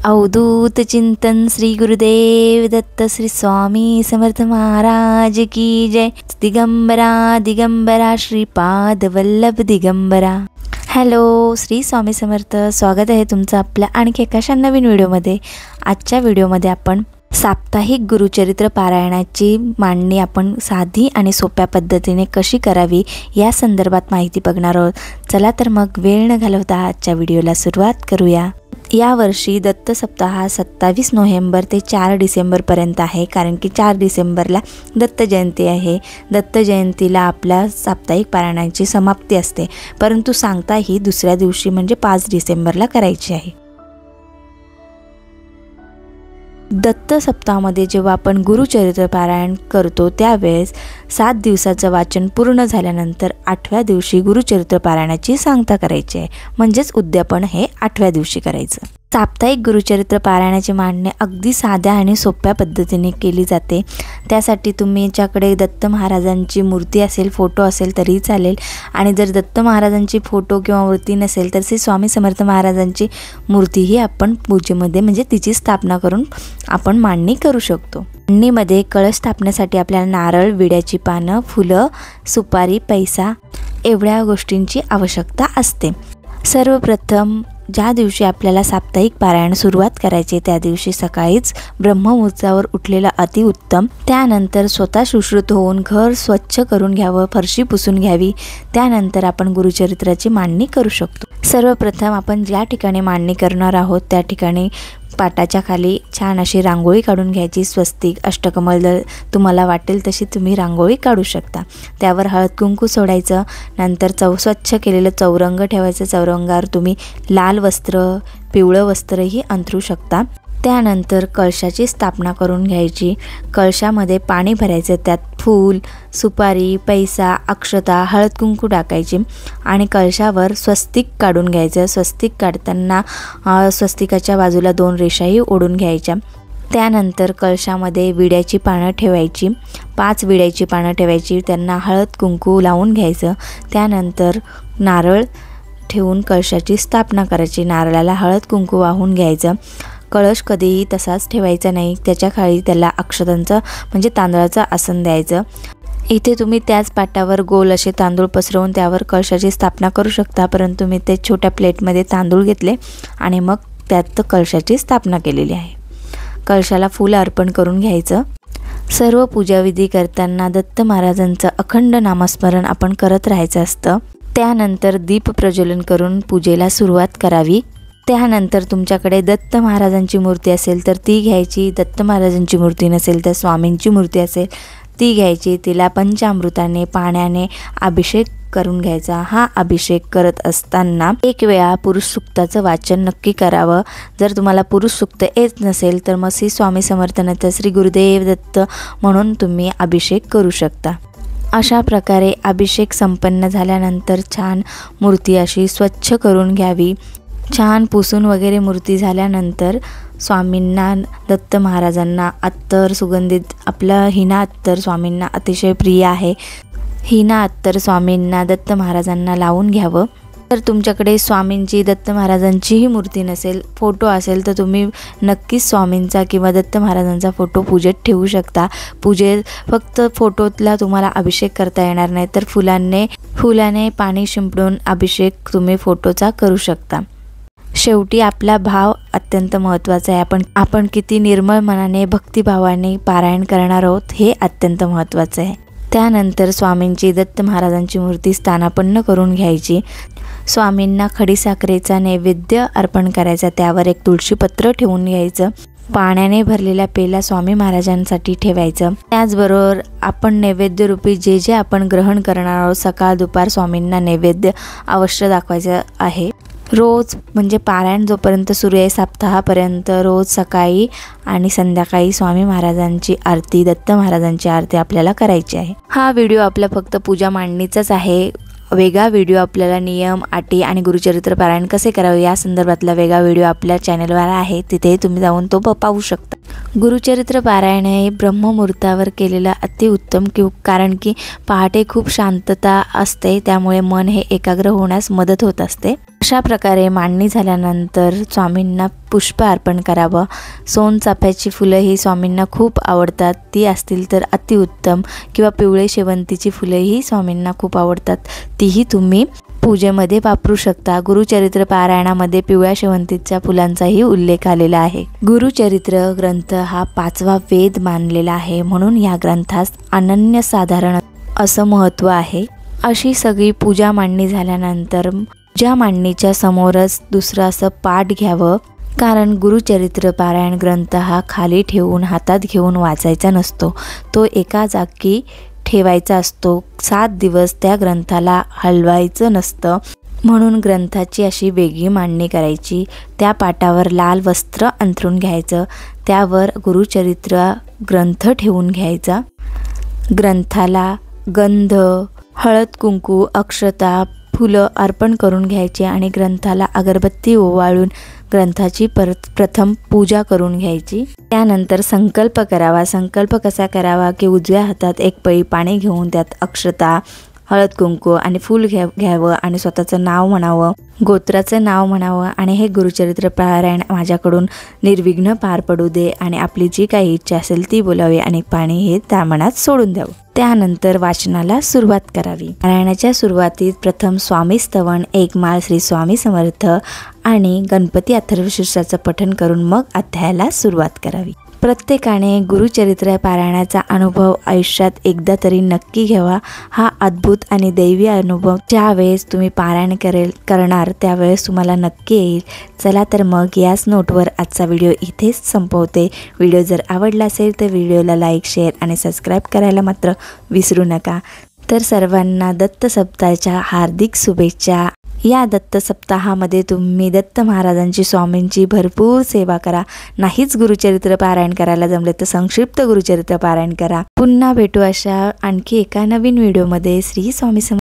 अवधूत चिंतन श्री गुरुदेव दत्त श्री स्वामी समर्थ महाराज की जय। दिगंबरा दिगंबरा श्रीपाद वल्लभ दिगंबरा। हॅलो, श्री स्वामी समर्थ। स्वागत आहे तुमचं आपल्या आणखी एका नवीन व्हिडिओमध्ये। आजच्या व्हिडिओमध्ये आपण साप्ताहिक गुरुचरित्र पारायणाची मांडणी आपण साधी आणि सोप्या पद्धतीने कशी करावी या संदर्भात माहिती बघणार आहोत। चला तर मग वेळ न घालवता आजच्या व्हिडिओला सुरुवात करूया। या वर्षी दत्त सप्ताह 27 नोव्हेंबर ते 4 डिसेंबरपर्यंत आहे, कारण की 4 डिसेंबरला दत्त जयंती आहे। दत्त जयंतीला आपल्या साप्ताहिक पारायणाची समाप्ती असते, परंतु सांगता ही दुसऱ्या दिवशी म्हणजे 5 डिसेंबरला करायची आहे। दत्त सप्ताहामध्ये जेव्हा आपण गुरुचरित्र पारायण करतो त्यावेळेस 7 दिवसाचं वाचन पूर्ण झाल्यानंतर 8व्या दिवशी गुरुचरित्र पारायणाची सांगता करायची आहे, म्हणजेच उद्यापन हे 8व्या दिवशी करायचं। साप्ताहिक गुरुचरित्र पारायणाची मांडणी अगदी साध्या आणि सोप्या पद्धतीने केली जाते। त्यासाठी तुमच्याकडे दत्त महाराजांची मूर्ती असेल, फोटो असेल तरीही चालेल, आणि जर दत्त महाराजांची फोटो किंवा मूर्ती नसेल तर श्री स्वामी समर्थ महाराजांची मूर्तीही आपण पूजेमध्ये म्हणजे तिची स्थापना करून आपण मांडणी करू शकतो। मांडणीमध्ये कळश स्थापनेसाठी आपल्याला नारळ, विड्याची पानं, फुलं, सुपारी, पैसा एवढ्या गोष्टींची आवश्यकता असते। सर्वप्रथम ज्या दिवशी आपल्याला साप्ताहिक पारायण सुरुवात करायची त्या दिवशी सकाळीच ब्रह्ममुहूर्तावर उठलेला अतिउत्तम। त्यानंतर स्वतः सुश्रुत होऊन घर स्वच्छ करून घ्यावं, फरशी पुसून घ्यावी। त्यानंतर आपण गुरुचरित्राची मांडणी करू शकतो। सर्वप्रथम आपण ज्या ठिकाणी मांडणी करणार आहोत त्या ठिकाणी पाटाच्या खाली छान अशी रांगोळी काढून घ्यायची। स्वस्तिक, अष्टकमल जर तुम्हाला वाटेल तशी तुम्ही रांगोळी काढू शकता। त्यावर हळद कुंकू सोडायचं। नंतर स्वच्छ केलेलं चौरंग ठेवायचं। चौरंगावर तुम्ही लाल वस्त्र, पिवळं वस्त्रही अंथरू शकता। त्यानंतर कळशाची स्थापना करून घ्यायची। कळशामध्ये पाणी भरायचं, त्यात फूल, सुपारी, पैसा, अक्षता, हळद कुंकू टाकायची आणि कळशावर स्वस्तिक काढून घ्यायचं। स्वस्तिक काढताना स्वस्तिकाच्या बाजूला 2 रेषाही ओढून घ्यायच्या। त्यानंतर कळशामध्ये विड्याची पानं ठेवायची, 5 विड्याची पानं ठेवायची, त्यांना हळद कुंकू लावून घ्यायचं। त्यानंतर नारळ ठेवून कळशाची स्थापना करायची। नारळाला हळद कुंकू वाहून घ्यायचं। कळश कधीही तसाच ठेवायचा नाही, त्याच्या खाली त्याला अक्षतांचं म्हणजे तांदळाचं आसन द्यायचं। इथे तुम्ही त्याच पाटावर गोल असे तांदूळ पसरवून त्यावर कळशाची स्थापना करू शकता, परंतु मी ते छोट्या प्लेटमध्ये तांदूळ घेतले आणि मग त्यात कळशाची स्थापना केलेली आहे। कळशाला फूल अर्पण करून घ्यायचं। सर्व पूजाविधी करताना दत्त महाराजांचं अखंड नामस्मरण आपण करत राहायचं असतं। त्यानंतर दीप प्रज्वलन करून पूजेला सुरुवात करावी। त्यानंतर तुमच्याकडे दत्त महाराजांची मूर्ती असेल तर ती घ्यायची, दत्त महाराजांची मूर्ती नसेल तर स्वामींची मूर्ती असेल ती घ्यायची। तिला पंचामृताने, पाण्याने अभिषेक करून घ्यायचा। हा अभिषेक करत असताना 1 वेळा पुरुष सूक्ताचं वाचन नक्की करावं। जर तुम्हाला पुरुष सूक्त येत नसेल तर मग श्री स्वामी समर्थ नाथ श्री गुरुदेव दत्त म्हणून तुम्ही अभिषेक करू शकता। अशा प्रकारे अभिषेक संपन्न झाल्यानंतर छान मूर्ती अशी स्वच्छ करून घ्यावी। छान पुसून वगैरे मूर्ती झाल्यानंतर स्वामींना, दत्त महाराजांना अत्तर, सुगंधित आपलं हिना अत्तर स्वामींना अतिशय प्रिय आहे। हिना अत्तर स्वामींना, दत्त महाराजांना लावून घ्यावं। तर तुमच्याकडे स्वामींची, दत्त महाराजांचीही मूर्ती नसेल, फोटो असेल तर तुम्ही नक्कीच स्वामींचा किंवा दत्त महाराजांचा फोटो पूजेत ठेवू शकता। पूजेत फक्त फोटोतला तुम्हाला अभिषेक करता येणार नाही, तर फुलाने पाणी शिंपडून अभिषेक तुम्ही फोटोचा करू शकता। शेवटी आपला भाव अत्यंत महत्त्वाचा आहे। आपण किती निर्मळ मनाने, भक्तिभावाने पारायण करणार आहोत हे अत्यंत महत्त्वाचं आहे। त्यानंतर स्वामींची, दत्त महाराजांची मूर्ती स्थानापन्न करून घ्यायची। स्वामींना खडीसाखरेचा नैवेद्य अर्पण करायचा, त्यावर एक तुळशीपत्र ठेवून घ्यायचं। पाण्याने भरलेला पेला स्वामी महाराजांसाठी ठेवायचं। त्याचबरोबर आपण नैवेद्य रूपी जे जे आपण ग्रहण करणार आहोत सकाळ दुपार स्वामींना नैवेद्य अवश्य दाखवायचं आहे। रोज म्हणजे पारायण जोपर्यंत सुरू आहे सप्ताहापर्यंत रोज सकाळी आणि संध्याकाळी स्वामी महाराजांची आरती, दत्त महाराजांची आरती आपल्याला करायची आहे। हा व्हिडिओ आपला फक्त पूजा मांडणीचाच आहे। वेगळा व्हिडिओ आपल्याला नियम, अटी आणि गुरुचरित्र पारायण कसे करावे या संदर्भातला वेगळा व्हिडिओ आपल्या चॅनलवर आहे, तिथे तुम्ही जाऊन तो पाहू शकता। गुरुचरित्र पारायण हे ब्रह्ममुहूर्तावर केलेलं अतिउत्तम कारण की पहाटे खूप शांतता असते, त्यामुळे मन हे एकाग्र होण्यास मदत होत असते। अशा प्रकारे मांडणी झाल्यानंतर स्वामींना पुष्प अर्पण करावं। सोनचाफ्याची फुलं ही स्वामींना खूप आवडतात, ती असतील तर अतिउत्तम, किंवा पिवळे शेवंतीची फुलंही स्वामींना खूप आवडतात, तीही तुम्ही पूजेमध्ये वापरू शकता। गुरुचरित्र पारायणामध्ये पिवळ्या शेवंतीच्या फुलांचाही उल्लेख आलेला आहे। गुरुचरित्र ग्रंथ हा 5वा वेद मानलेला आहे, म्हणून या ग्रंथास अनन्यसाधारण असं महत्त्व आहे। अशी सगळी पूजा मांडणी झाल्यानंतर पूजा मांडणीच्या समोरच दुसरं असं पाठ घ्यावं, कारण गुरुचरित्र पारायण ग्रंथ हा खाली ठेवून हातात घेऊन वाचायचा नसतो, तो एका जागी ठेवायचा असतो। 7 दिवस त्या ग्रंथाला हलवायचं नसतं, म्हणून ग्रंथाची अशी वेगळी मांडणी करायची। त्या पाटावर लाल वस्त्र अंथरून घ्यायचं, त्यावर गुरुचरित्र ग्रंथ ठेवून घ्यायचा। ग्रंथाला गंध, हळद कुंकू, अक्षता, फुलं अर्पण करून घ्यायची आणि ग्रंथाला अगरबत्ती ओवाळून ग्रंथाची प्रथम पूजा करून घ्यायची। त्यानंतर संकल्प करावा। संकल्प कसा करावा की उजव्या हातात एक पळी पाणी घेऊन त्यात अक्षता, हळद कुंकू आणि फूल घ्यावं आणि स्वतःचं नाव म्हणावं, गोत्राचं नाव म्हणावं आणि हे गुरुचरित्र पारायण माझ्याकडून निर्विघ्न पार पडू दे आणि आपली जी काही इच्छा असेल ती बोलावी आणि पाणी हे त्या मनात सोडून द्यावं। त्यानंतर वाचनाला सुरुवात करावी। पारायणाच्या सुरुवातीत प्रथम स्वामी स्तवन, एक माळ श्री स्वामी समर्थ आणि गणपती अथर्वशीर्षाचं पठण करून मग अध्यायाला सुरुवात करावी। प्रत्येकाने गुरुचरित्र पारायणाचा अनुभव आयुष्यात एकदा तरी नक्की घ्यावा। हा अद्भुत आणि दैवी अनुभव ज्यावेळेस तुम्ही पारायण करणार त्यावेळेस तुम्हाला नक्की येईल। चला तर मग याच नोटवर आजचा व्हिडिओ इथेच संपवते। व्हिडिओ जर आवडला असेल तर व्हिडिओला लाईक, शेअर आणि सबस्क्राईब करायला मात्र विसरू नका। तर सर्वांना दत्त सप्ताहाच्या हार्दिक शुभेच्छा। या दत्त सप्ताहामध्ये तुम्ही दत्त महाराजांची, स्वामींची भरपूर सेवा करा। नाहीच गुरुचरित्र पारायण करायला जमले तर संक्षिप्त गुरुचरित्र पारायण करा। पुन्हा भेटू अशा आणखी एका नवीन व्हिडिओमध्ये। श्री स्वामी समर्थ।